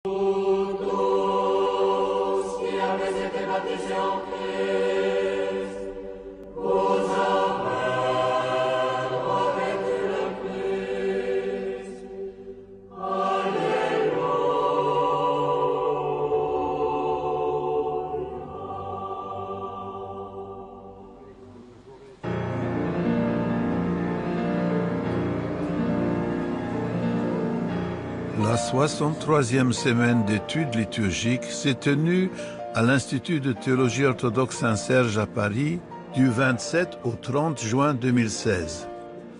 La 63e semaine d'études liturgiques s'est tenue à l'Institut de théologie orthodoxe Saint-Serge à Paris du 27 au 30 juin 2016.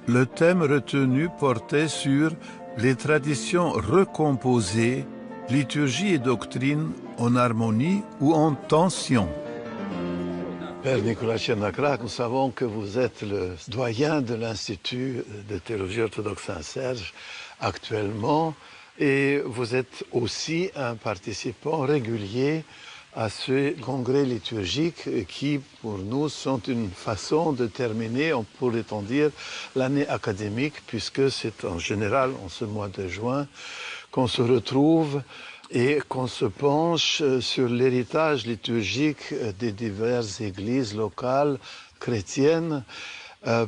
Le thème retenu portait sur les traditions recomposées, liturgie et doctrine en harmonie ou en tension. Père Nicolas Tchernakrak, nous savons que vous êtes le doyen de l'Institut de théologie orthodoxe Saint-Serge actuellement. Et vous êtes aussi un participant régulier à ce congrès liturgique qui, pour nous, sont une façon de terminer, on pourrait-on dire, l'année académique, puisque c'est en général en ce mois de juin qu'on se retrouve et qu'on se penche sur l'héritage liturgique des diverses églises locales chrétiennes.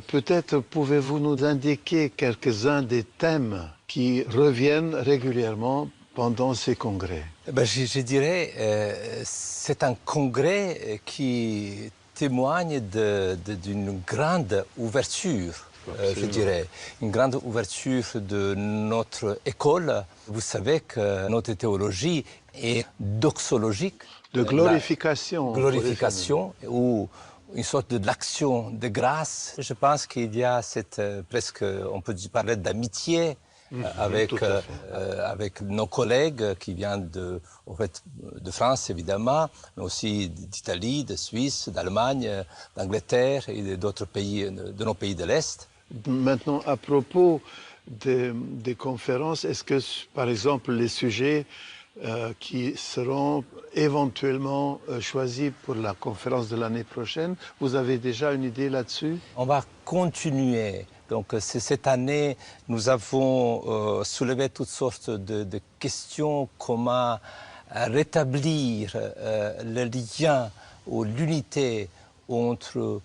Peut-être pouvez-vous nous indiquer quelques-uns des thèmes qui reviennent régulièrement pendant ces congrès? Je dirais c'est un congrès qui témoigne d'une grande ouverture, je dirais, une grande ouverture de notre école. Vous savez que notre théologie est doxologique. De glorification. Glorification, ou une sorte de l'action de grâce. Je pense qu'il y a cette, presque, on peut parler d'amitié avec nos collègues qui viennent de France, évidemment, mais aussi d'Italie, de Suisse, d'Allemagne, d'Angleterre et d'autres pays, de nos pays de l'Est. Maintenant, à propos des conférences, est-ce que, par exemple, les sujets qui seront éventuellement choisis pour la conférence de l'année prochaine, vous avez déjà une idée là-dessus? On va continuer. Donc cette année, nous avons soulevé toutes sortes de questions, comment rétablir le lien ou l'unité entre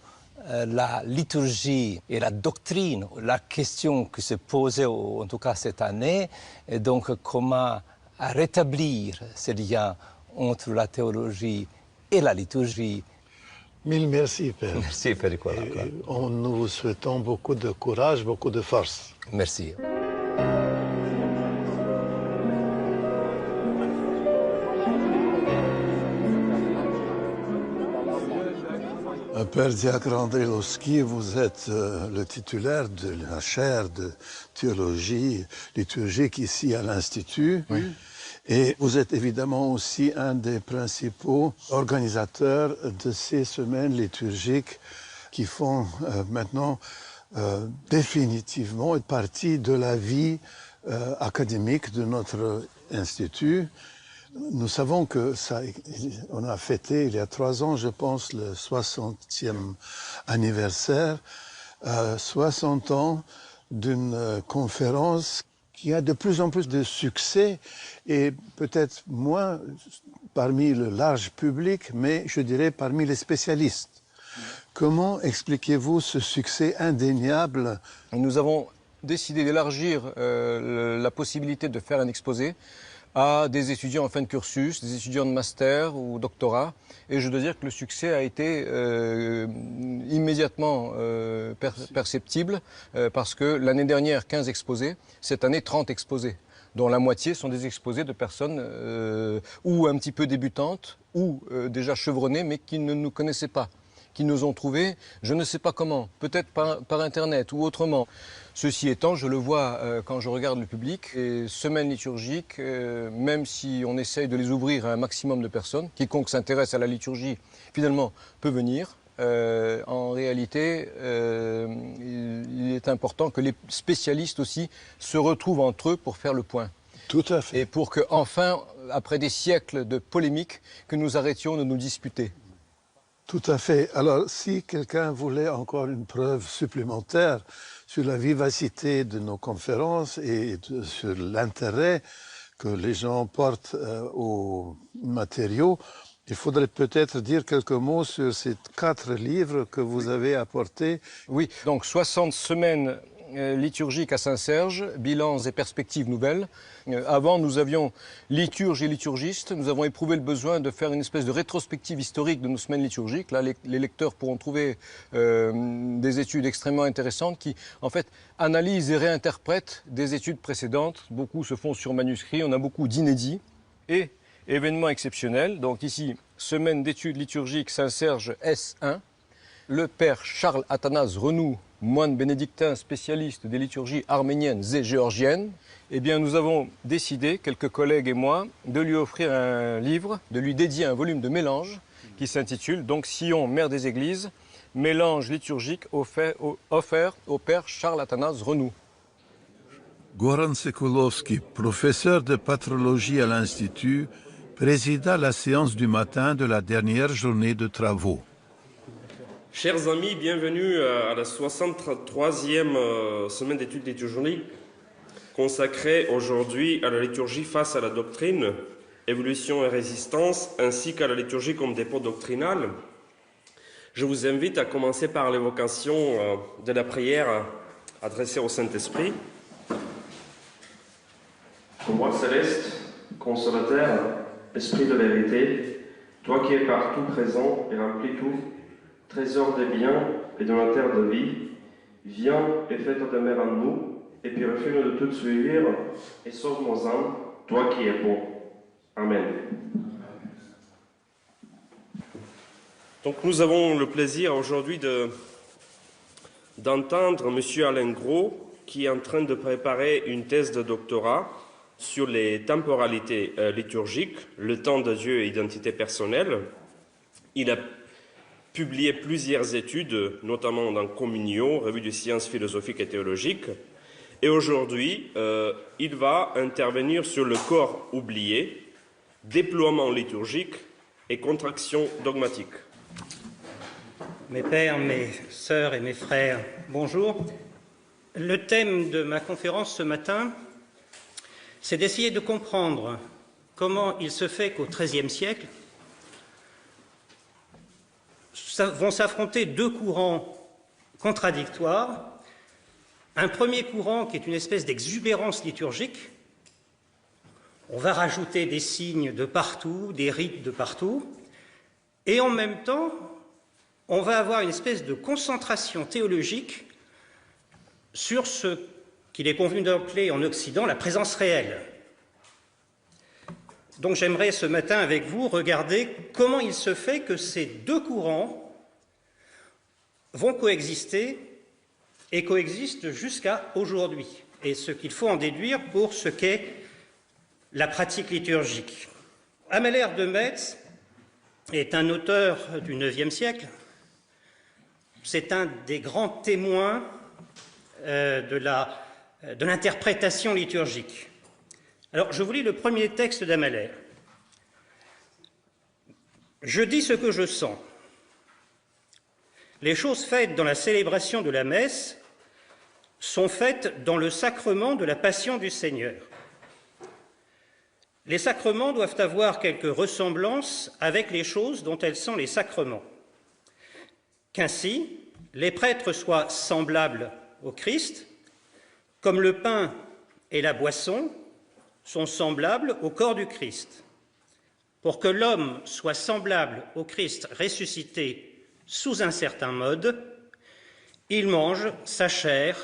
la liturgie et la doctrine. La question qui s'est posée, en tout cas cette année, est donc comment rétablir ce lien entre la théologie et la liturgie. Mille merci, Père. Merci, Père Nicolas. Nous vous souhaitons beaucoup de courage, beaucoup de force. Merci. Père Diacre André Loski, vous êtes le titulaire de la chaire de théologie liturgique ici à l'Institut. Oui. Et vous êtes évidemment aussi un des principaux organisateurs de ces semaines liturgiques qui font maintenant définitivement partie de la vie académique de notre institut. Nous savons que on a fêté il y a 3 ans, je pense, le 60e anniversaire, 60 ans d'une conférence qui a de plus en plus de succès et peut-être moins parmi le large public, mais je dirais parmi les spécialistes. Comment expliquez-vous ce succès indéniable? Nous avons décidé d'élargir la possibilité de faire un exposé à des étudiants en fin de cursus, des étudiants de master ou doctorat. Et je dois dire que le succès a été immédiatement perceptible parce que l'année dernière, 15 exposés, cette année, 30 exposés, dont la moitié sont des exposés de personnes ou un petit peu débutantes ou déjà chevronnées, mais qui ne nous connaissaient pas, qui nous ont trouvés, je ne sais pas comment, peut-être par Internet ou autrement. Ceci étant, je le vois quand je regarde le public, les semaines liturgiques, même si on essaye de les ouvrir à un maximum de personnes, quiconque s'intéresse à la liturgie, finalement, peut venir. En réalité, il est important que les spécialistes aussi se retrouvent entre eux pour faire le point. Tout à fait. Et pour que, enfin, après des siècles de polémiques, que nous arrêtions de nous disputer. Tout à fait. Alors, si quelqu'un voulait encore une preuve supplémentaire sur la vivacité de nos conférences et sur l'intérêt que les gens portent aux matériaux, il faudrait peut-être dire quelques mots sur ces 4 livres que vous avez apportés. Oui, donc 60 semaines liturgiques à Saint-Serge, bilans et perspectives nouvelles. Avant, nous avions liturges et liturgistes. Nous avons éprouvé le besoin de faire une espèce de rétrospective historique de nos semaines liturgiques. Là, les lecteurs pourront trouver des études extrêmement intéressantes qui, en fait, analysent et réinterprètent des études précédentes. Beaucoup se font sur manuscrits. On a beaucoup d'inédits. Et événements exceptionnels. Donc ici, semaine d'études liturgiques Saint-Serge S1. Le père Charles Athanase Renoux, moine bénédictin spécialiste des liturgies arméniennes et géorgiennes, eh bien nous avons décidé, quelques collègues et moi, de lui offrir un livre, de lui dédier un volume de mélange qui s'intitule donc Sion, mère des églises, mélange liturgique offert au père Charles Athanase Renoux. Goran Sekulovski, professeur de patrologie à l'Institut, présida la séance du matin de la dernière journée de travaux. Chers amis, bienvenue à la 63e semaine d'études liturgiques consacrée aujourd'hui à la liturgie face à la doctrine, évolution et résistance, ainsi qu'à la liturgie comme dépôt doctrinal. Je vous invite à commencer par l'évocation de la prière adressée au Saint-Esprit. Roi céleste, consolateur, esprit de vérité, toi qui es partout présent et remplis tout, trésor des biens et de la terre de vie, viens et fais ta demeure en nous, et purifie-nous de toute souillure, et sauve nos âmes, toi qui es bon. Amen. Donc nous avons le plaisir aujourd'hui d'entendre M. Alain Gros, qui est en train de préparer une thèse de doctorat sur les temporalités liturgiques, le temps de Dieu et identité personnelle. Il a publié plusieurs études, notamment dans Communio, revue de sciences philosophiques et théologiques. Et aujourd'hui, il va intervenir sur le corps oublié, déploiement liturgique et contraction dogmatique. Mes pères, mes sœurs et mes frères, bonjour. Le thème de ma conférence ce matin, c'est d'essayer de comprendre comment il se fait qu'au XIIIe siècle, vont s'affronter 2 courants contradictoires. Un premier courant qui est une espèce d'exubérance liturgique. On va rajouter des signes de partout, des rites de partout, et en même temps, on va avoir une espèce de concentration théologique sur ce qu'il est convenu d'appeler en Occident la présence réelle. Donc j'aimerais ce matin avec vous regarder comment il se fait que ces 2 courants vont coexister et coexistent jusqu'à aujourd'hui, et ce qu'il faut en déduire pour ce qu'est la pratique liturgique. Amalher de Metz est un auteur du IXe siècle. C'est un des grands témoins de l'interprétation liturgique. Alors, je vous lis le premier texte d'Amalher. « Je dis ce que je sens. Les choses faites dans la célébration de la messe sont faites dans le sacrement de la passion du Seigneur. Les sacrements doivent avoir quelque ressemblance avec les choses dont elles sont les sacrements. Qu'ainsi, les prêtres soient semblables au Christ, comme le pain et la boisson sont semblables au corps du Christ. Pour que l'homme soit semblable au Christ ressuscité sous un certain mode, il mange sa chair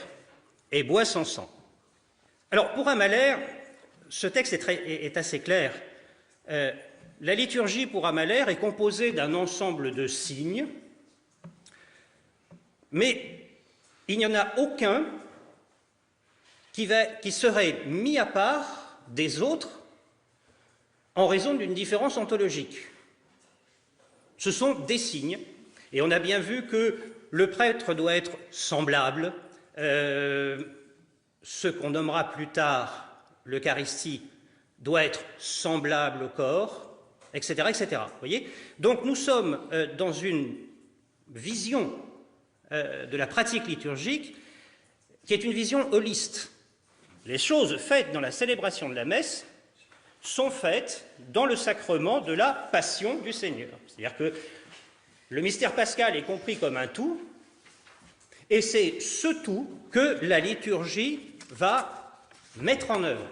et boit son sang. » Alors, pour Amalher, ce texte est assez clair. La liturgie, pour Amalher, est composée d'un ensemble de signes, mais il n'y en a aucun qui serait mis à part des autres en raison d'une différence ontologique. Ce sont des signes, et on a bien vu que le prêtre doit être semblable, ce qu'on nommera plus tard l'Eucharistie doit être semblable au corps, etc., etc. Vous voyez ? Donc nous sommes dans une vision de la pratique liturgique qui est une vision holiste. Les choses faites dans la célébration de la messe sont faites dans le sacrement de la Passion du Seigneur. C'est-à-dire que le mystère pascal est compris comme un tout, et c'est ce tout que la liturgie va mettre en œuvre.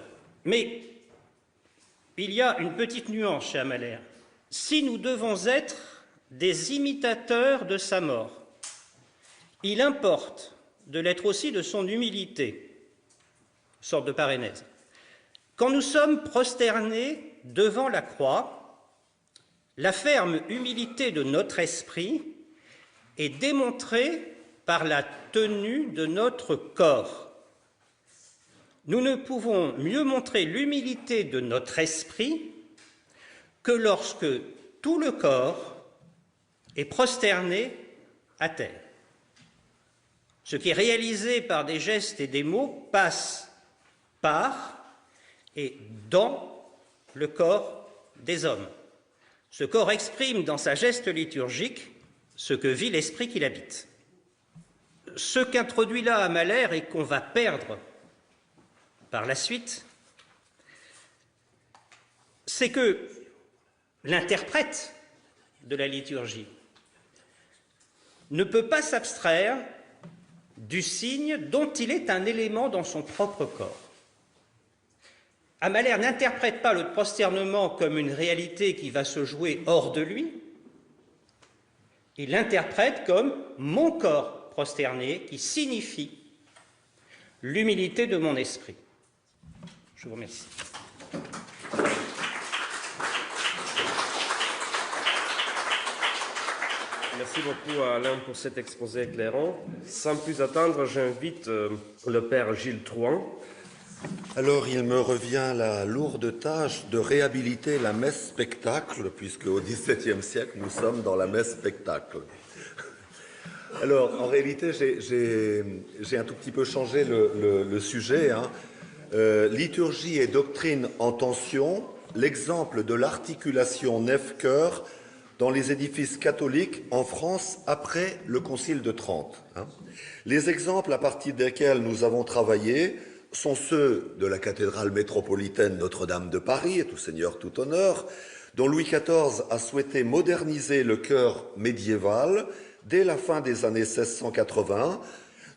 Mais il y a une petite nuance chez Amalher. Si nous devons être des imitateurs de sa mort, il importe de l'être aussi de son humilité, sorte de parénèse. Quand nous sommes prosternés devant la croix, la ferme humilité de notre esprit est démontrée par la tenue de notre corps. Nous ne pouvons mieux montrer l'humilité de notre esprit que lorsque tout le corps est prosterné à terre. Ce qui est réalisé par des gestes et des mots passe par et dans le corps des hommes. Ce corps exprime dans sa geste liturgique ce que vit l'esprit qui l'habite. Ce qu'introduit là Amalher et qu'on va perdre par la suite, c'est que l'interprète de la liturgie ne peut pas s'abstraire du signe dont il est un élément dans son propre corps. Amalher n'interprète pas le prosternement comme une réalité qui va se jouer hors de lui, il l'interprète comme mon corps prosterné qui signifie l'humilité de mon esprit. Je vous remercie. Merci beaucoup à Alain pour cet exposé éclairant. Sans plus attendre, j'invite le père Gilles Trouin. Alors, il me revient la lourde tâche de réhabiliter la messe-spectacle, puisque au XVIIe siècle, nous sommes dans la messe-spectacle. Alors, en réalité, j'ai un tout petit peu changé le sujet. Liturgie et doctrine en tension, l'exemple de l'articulation nef-chœur dans les édifices catholiques en France après le Concile de Trente. Les exemples à partir desquels nous avons travaillé sont ceux de la cathédrale métropolitaine Notre-Dame de Paris, tout seigneur, tout honneur, dont Louis XIV a souhaité moderniser le chœur médiéval dès la fin des années 1680.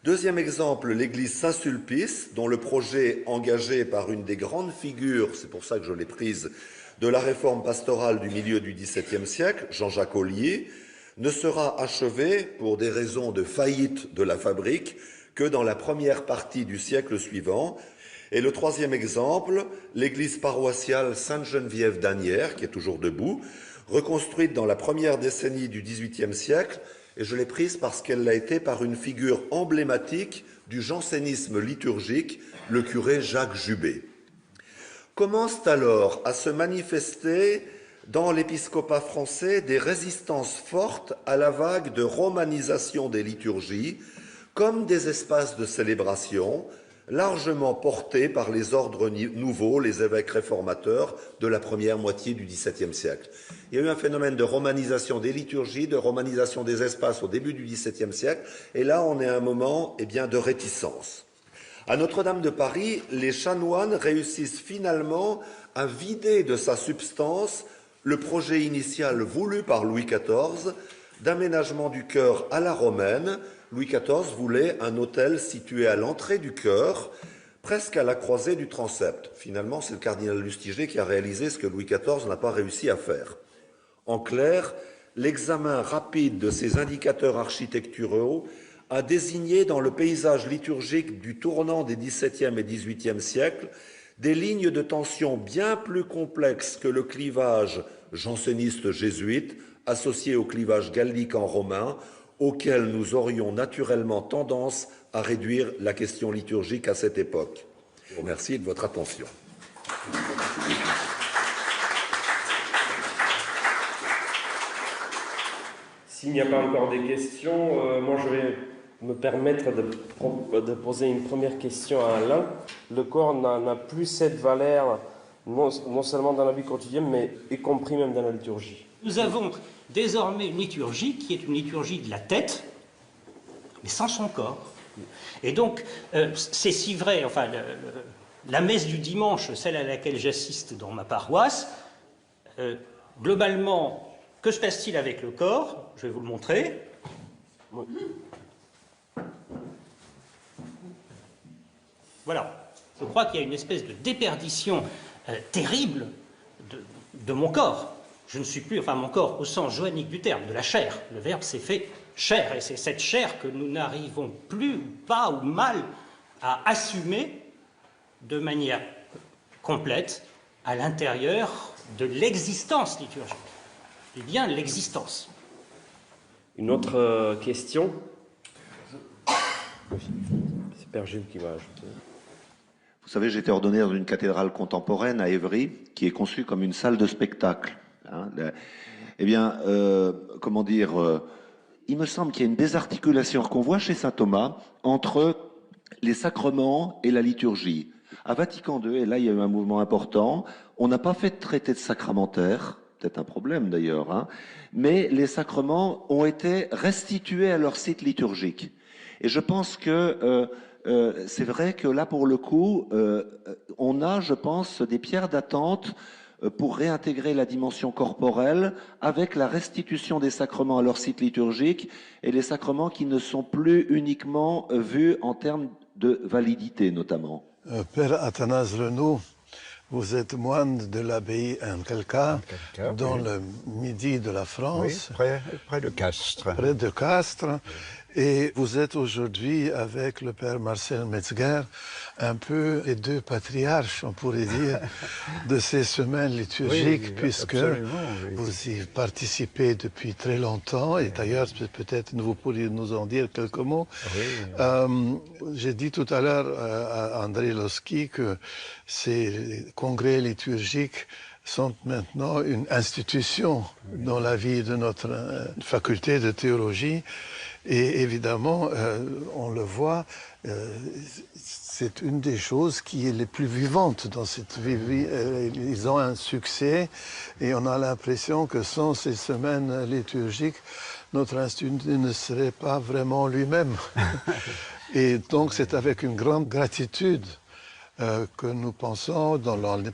Deuxième exemple, l'église Saint-Sulpice, dont le projet engagé par une des grandes figures, c'est pour ça que je l'ai prise, de la réforme pastorale du milieu du XVIIe siècle, Jean-Jacques Ollier, ne sera achevé, pour des raisons de faillite de la fabrique, que dans la première partie du siècle suivant. Et le troisième exemple, l'église paroissiale Sainte-Geneviève d'Asnières, qui est toujours debout, reconstruite dans la première décennie du XVIIIe siècle, et je l'ai prise parce qu'elle l'a été par une figure emblématique du jansénisme liturgique, le curé Jacques Jubé. Commencent alors à se manifester dans l'épiscopat français des résistances fortes à la vague de romanisation des liturgies, comme des espaces de célébration, largement portés par les ordres nouveaux, les évêques réformateurs de la première moitié du XVIIe siècle. Il y a eu un phénomène de romanisation des liturgies, de romanisation des espaces au début du XVIIe siècle, et là on est à un moment de réticence. À Notre-Dame de Paris, les chanoines réussissent finalement à vider de sa substance le projet initial voulu par Louis XIV d'aménagement du chœur à la romaine. Louis XIV voulait un autel situé à l'entrée du chœur, presque à la croisée du transept. Finalement, c'est le cardinal Lustiger qui a réalisé ce que Louis XIV n'a pas réussi à faire. En clair, l'examen rapide de ces indicateurs architecturaux a désigné dans le paysage liturgique du tournant des XVIIe et XVIIIe siècles des lignes de tension bien plus complexes que le clivage janséniste jésuite associé au clivage gallican romain, auquel nous aurions naturellement tendance à réduire la question liturgique à cette époque. Je vous remercie de votre attention. S'il n'y a pas encore des questions, moi je vais me permettre de poser une première question à Alain. Le corps n'a plus cette valeur, non seulement dans la vie quotidienne, mais y compris même dans la liturgie. Nous avons désormais une liturgie qui est une liturgie de la tête, mais sans son corps. Et donc, c'est si vrai, enfin, la messe du dimanche, celle à laquelle j'assiste dans ma paroisse, globalement, que se passe-t-il avec le corps? Je vais vous le montrer. Voilà. Je crois qu'il y a une espèce de déperdition terrible de mon corps. Je ne suis plus, enfin mon corps au sens joannique du terme, de la chair. Le Verbe s'est fait chair, et c'est cette chair que nous n'arrivons plus, pas ou mal, à assumer de manière complète à l'intérieur de l'existence liturgique. Et bien l'existence. Une autre question? C'est Père Gilles qui va ajouter. Vous savez, j'ai été ordonné dans une cathédrale contemporaine à Évry, qui est conçue comme une salle de spectacle. Eh bien, comment dire, il me semble qu'il y a une désarticulation qu'on voit chez saint Thomas entre les sacrements et la liturgie. À Vatican II, et là il y a eu un mouvement important, on n'a pas fait de traité de sacramentaire, peut-être un problème d'ailleurs, hein, mais les sacrements ont été restitués à leur site liturgique. Et je pense que c'est vrai que là, pour le coup, on a, je pense, des pierres d'attente pour réintégrer la dimension corporelle avec la restitution des sacrements à leur site liturgique et les sacrements qui ne sont plus uniquement vus en termes de validité, notamment. Père Athanase Renaud, vous êtes moine de l'abbaye Ankelka, dans le midi de la France. Oui, près de Castres. Près de Castres. Et vous êtes aujourd'hui avec le Père Marcel Metzger, un peu les deux patriarches, on pourrait dire, de ces semaines liturgiques, oui, puisque vous y participez depuis très longtemps. Et d'ailleurs, peut-être vous pourriez nous en dire quelques mots. Oui. J'ai dit tout à l'heure à André Loski que ces congrès liturgiques sont maintenant une institution dans la vie de notre faculté de théologie. Et évidemment, on le voit, c'est une des choses qui est les plus vivantes dans cette vie. Ils ont un succès et on a l'impression que sans ces semaines liturgiques, notre institut ne serait pas vraiment lui-même. Et donc c'est avec une grande gratitude que nous pensons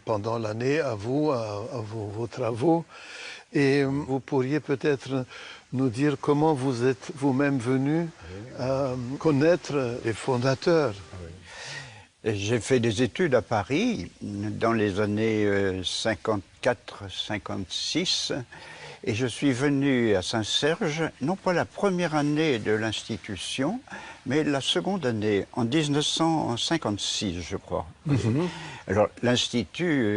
pendant l'année à vous, à vos travaux. Et vous pourriez peut-être nous dire comment vous êtes vous-même venu connaître les fondateurs. J'ai fait des études à Paris dans les années 54-56 et je suis venu à Saint-Serge, non pas la première année de l'institution, mais la seconde année, en 1956, je crois. Mm-hmm. Alors, l'Institut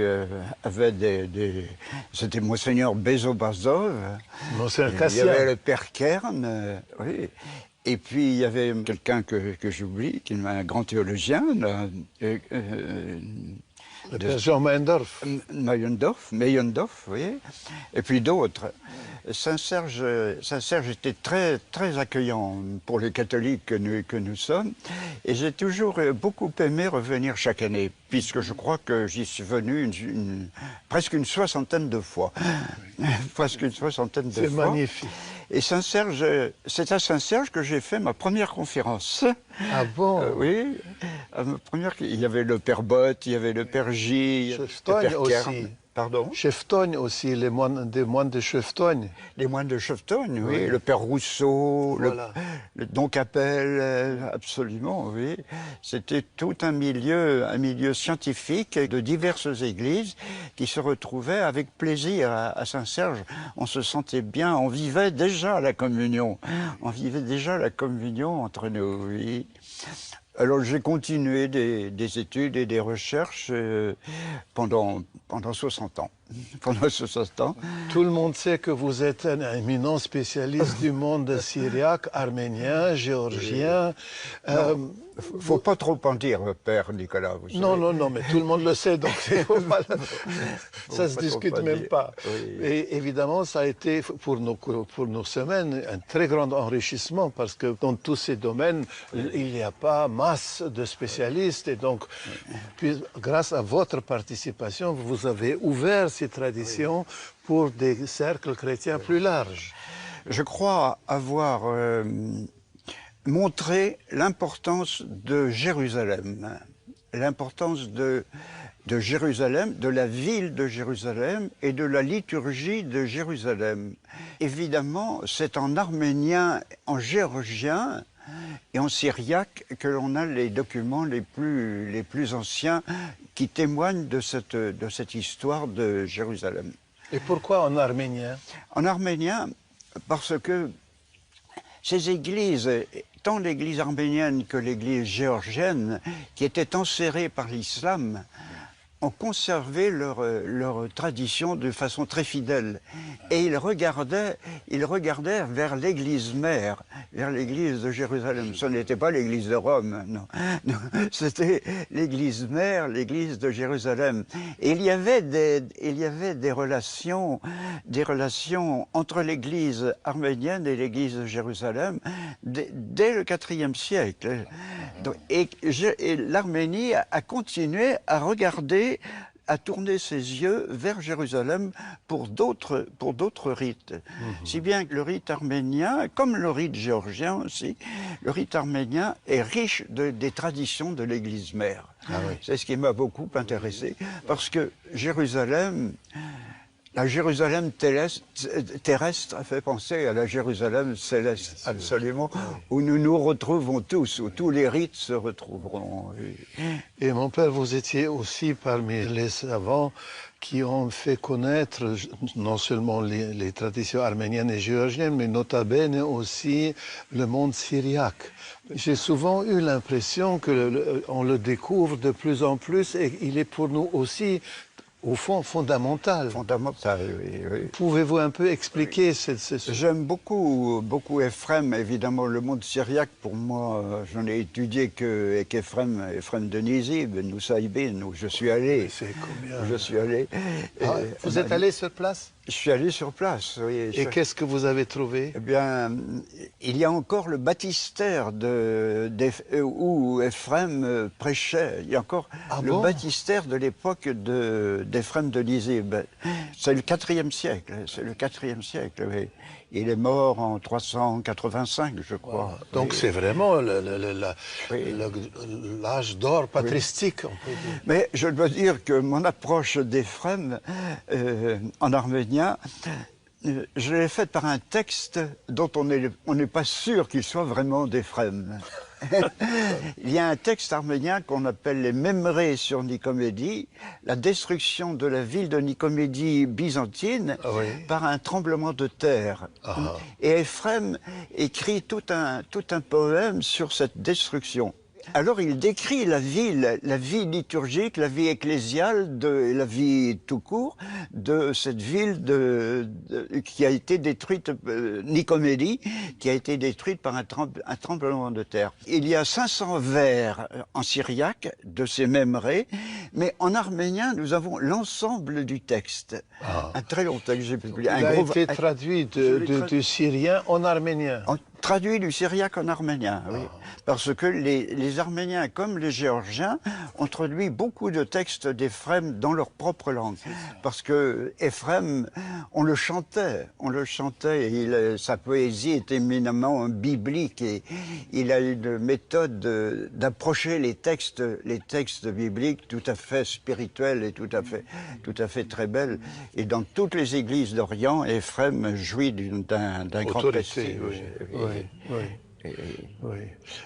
avait c'était Monseigneur Bezobazov, Monseigneur il y avait le Père Kern, oui. Et puis, il y avait quelqu'un que j'oublie, qui est un grand théologien, le Père Jean Meyendorff. Meyendorff, oui. Et puis d'autres. Saint-Serge était très, très accueillant pour les catholiques que nous sommes. Et j'ai toujours beaucoup aimé revenir chaque année, puisque je crois que j'y suis venu presque une soixantaine de fois. Presque une soixantaine de fois. C'est magnifique. Et Saint-Serge, c'est à Saint-Serge que j'ai fait ma première conférence. Ah bon? Oui. Il y avait le Père Bott, il y avait le Père J, le Père Kern. Pardon? Cheftogne aussi, des moines de Cheftogne. Les moines de Cheftogne, oui. Oui. Le Père Rousseau, voilà. le Don Capel, absolument, oui. C'était tout un milieu scientifique de diverses églises qui se retrouvaient avec plaisir à Saint-Serge. On se sentait bien, on vivait déjà la communion. On vivait déjà la communion entre nous, oui. Alors j'ai continué des études et des recherches pendant 60 ans. Pendant 60 ans. Tout le monde sait que vous êtes un éminent spécialiste du monde syriaque, arménien, géorgien. Il ne faut pas trop en dire, Père Nicolas. Vous non, mais tout le monde le sait, donc ça ne se discute même pas. Oui. Et évidemment, ça a été pour nos semaines un très grand enrichissement parce que dans tous ces domaines, il n'y a pas masse de spécialistes. Et donc, puis, grâce à votre participation, vous avez ouvert ces traditions pour des cercles chrétiens plus larges. Je crois avoir montré l'importance de Jérusalem l'importance de Jérusalem, de la ville de Jérusalem et de la liturgie de Jérusalem. Évidemment, c'est en arménien, en géorgien et en syriaque que l'on a les documents les plus anciens qui témoignent de cette histoire de Jérusalem. Et pourquoi en arménien? En arménien, parce que ces églises, tant l'église arménienne que l'église géorgienne, qui étaient enserrées par l'islam, ont conservé leur tradition de façon très fidèle. Et ils regardaient vers l'église mère, vers l'église de Jérusalem. Ce n'était pas l'église de Rome, non. C'était l'église mère, l'église de Jérusalem. Et il y avait des relations entre l'église arménienne et l'église de Jérusalem dès le IVe siècle. Donc, et l'Arménie a continué à regarder, à tourner ses yeux vers Jérusalem pour d'autres rites. Si bien que le rite arménien, comme le rite géorgien aussi, le rite arménien est riche des traditions de l'église mère. Ah oui. C'est ce qui m'a beaucoup intéressé, parce que Jérusalem, la Jérusalem terrestre fait penser à la Jérusalem céleste, absolument, où nous nous retrouvons tous, où tous les rites se retrouveront. Et mon père, vous étiez aussi parmi les savants qui ont fait connaître non seulement les traditions arméniennes et géorgiennes, mais nota bene aussi le monde syriaque. J'ai souvent eu l'impression qu'on le découvre de plus en plus et il est pour nous aussi au fond, fondamental. Fondamental, oui. Oui. Pouvez-vous un peu expliquer J'aime beaucoup Ephrem, évidemment, le monde syriaque. Pour moi, j'en ai étudié qu'Ephrem de Nizib, Nusaybin, où je suis allé. C'est combien? Je suis allé. Ah, vous êtes allé sur place? Je suis allé sur place, oui. Et qu'est-ce que vous avez trouvé? Eh bien, il y a encore le baptistère où Ephrem prêchait. Il y a encore le baptistère de l'époque d'Ephrem de Nizib. C'est le IVe siècle, oui. Il est mort en 385, je crois. Wow. Donc oui. C'est vraiment l'âge d'or patristique, oui. On peut dire. Mais je dois dire que mon approche d'Ephrem en arménien, je l'ai faite par un texte dont on n'est pas sûr qu'il soit vraiment d'Ephrem. Il y a un texte arménien qu'on appelle les Mémorés sur Nicomédie, la destruction de la ville de Nicomédie byzantine par un tremblement de terre. Ah. Et Ephrem écrit tout un poème sur cette destruction. Alors il décrit la vie liturgique, la vie ecclésiale, la vie tout court de cette ville qui a été détruite, Nicomédie, qui a été détruite par un tremblement de terre. Il y a 500 vers en syriaque de ces Mémorés, mais en arménien nous avons l'ensemble du texte. Ah. Un très long texte, j'ai publié. Il a été traduit du syrien en arménien. Traduit du syriaque en arménien, oui. Parce que les Arméniens, comme les Géorgiens, ont traduit beaucoup de textes d'Ephrem dans leur propre langue. Parce que Ephrem, on le chantait, et sa poésie est éminemment biblique, et il a une méthode d'approcher les textes bibliques tout à fait spirituelle et tout à fait très belle. Et dans toutes les églises d'Orient, Ephrem jouit d'un grand prestige. Oui.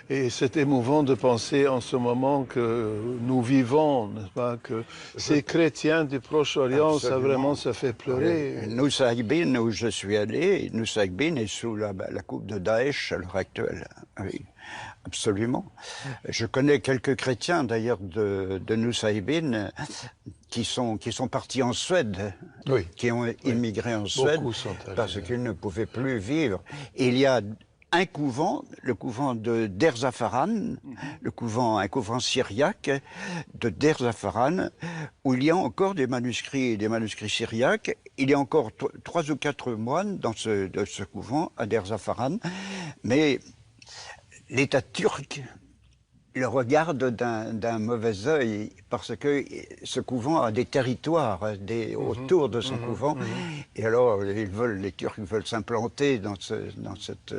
Et c'est émouvant de penser en ce moment que nous vivons, n'est-ce pas, que ces chrétiens du Proche-Orient, ça vraiment se fait pleurer. Nusaybin, où je suis allé, Nusaybin est sous la coupe de Daesh à l'heure actuelle. Oui, absolument. Je connais quelques chrétiens d'ailleurs de Nusaybin qui sont partis en Suède, qui ont immigré en Suède parce qu'ils ne pouvaient plus vivre. Et il y a un couvent, le couvent de Der Zafaran, un couvent syriaque de Der Zafaran, où il y a encore des manuscrits syriaques. Il y a encore 3 ou 4 moines dans ce couvent à Der Zafaran, mais l'État turc il regarde d'un mauvais œil parce que ce couvent a des territoires autour de son couvent. Et alors, les Turcs veulent s'implanter dans cette...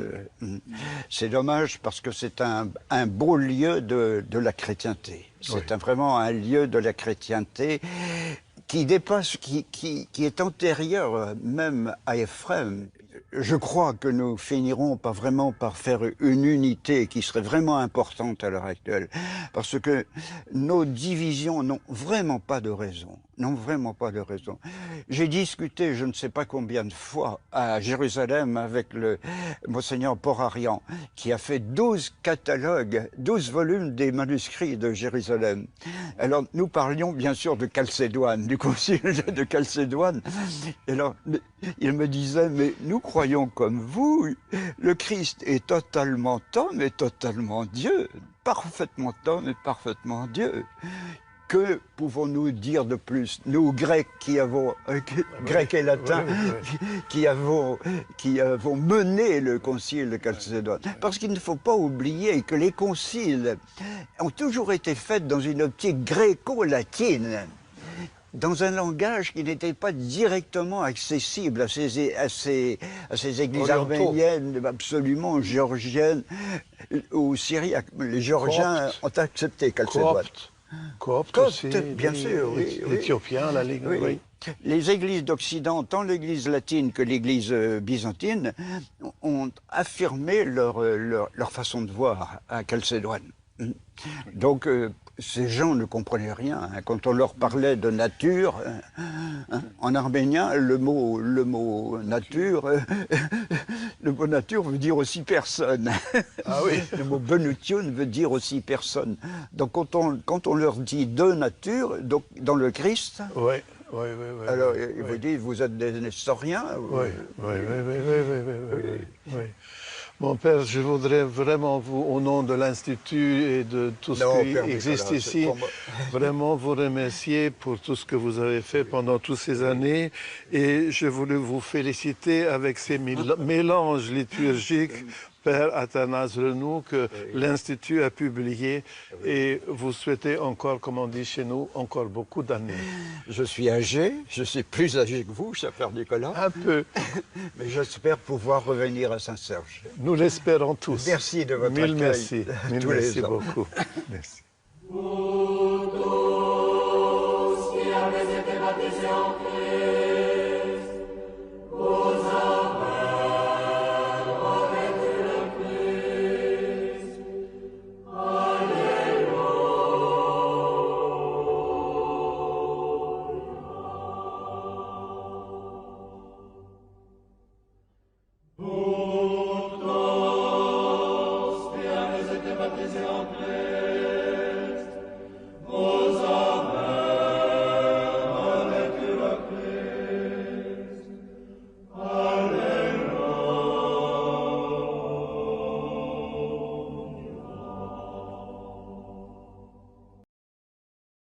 C'est dommage parce que c'est un beau lieu de la chrétienté. C'est vraiment un lieu de la chrétienté qui dépasse, qui est antérieur même à Éphrem. Je crois que nous finirons par faire une unité qui serait vraiment importante à l'heure actuelle, parce que nos divisions n'ont vraiment pas de raison. Non, vraiment pas de raison. J'ai discuté, je ne sais pas combien de fois, à Jérusalem avec le Monseigneur Porarian, qui a fait 12 catalogues, 12 volumes des manuscrits de Jérusalem. Alors, nous parlions bien sûr de Chalcédoine, du concile de Chalcédoine. Et alors, il me disait, mais nous croyons comme vous, le Christ est totalement homme et totalement Dieu, parfaitement homme et parfaitement Dieu. Que pouvons-nous dire de plus, nous Grecs qui avons, Grecs et Latins, qui avons mené le concile de Chalcédoine? Parce qu'il ne faut pas oublier que les conciles ont toujours été faits dans une optique gréco-latine, dans un langage qui n'était pas directement accessible à ces églises arméniennes, absolument géorgiennes ou syriaques. Les Géorgiens ont accepté Chalcédoine. Copte aussi, bien sûr, oui. Éthiopien, la Ligue, oui. Les églises d'Occident, tant l'église latine que l'église byzantine, ont affirmé leur façon de voir à Chalcédoine. Donc, ces gens ne comprenaient rien. Quand on leur parlait de nature, en arménien, le mot nature, le mot nature veut dire aussi personne. Ah oui. Le mot benutioun veut dire aussi personne. Donc quand on leur dit de nature, donc dans le Christ, oui. Alors ils vous disent, vous êtes des nestoriens? Oui. Mon père, je voudrais vraiment, au nom de l'Institut et de tout ce qui existe ici, vraiment vous remercier pour tout ce que vous avez fait pendant toutes ces années. Et je voulais vous féliciter avec ces mélanges liturgiques, Père Athanase Renou, que l'Institut a publié. Et vous souhaitez encore, comme on dit chez nous, encore beaucoup d'années. Je suis âgé, je suis plus âgé que vous, cher Père Nicolas. Un peu. Mais j'espère pouvoir revenir à Saint-Serge. Nous l'espérons tous. Merci de votre accueil. Mille merci beaucoup. Merci.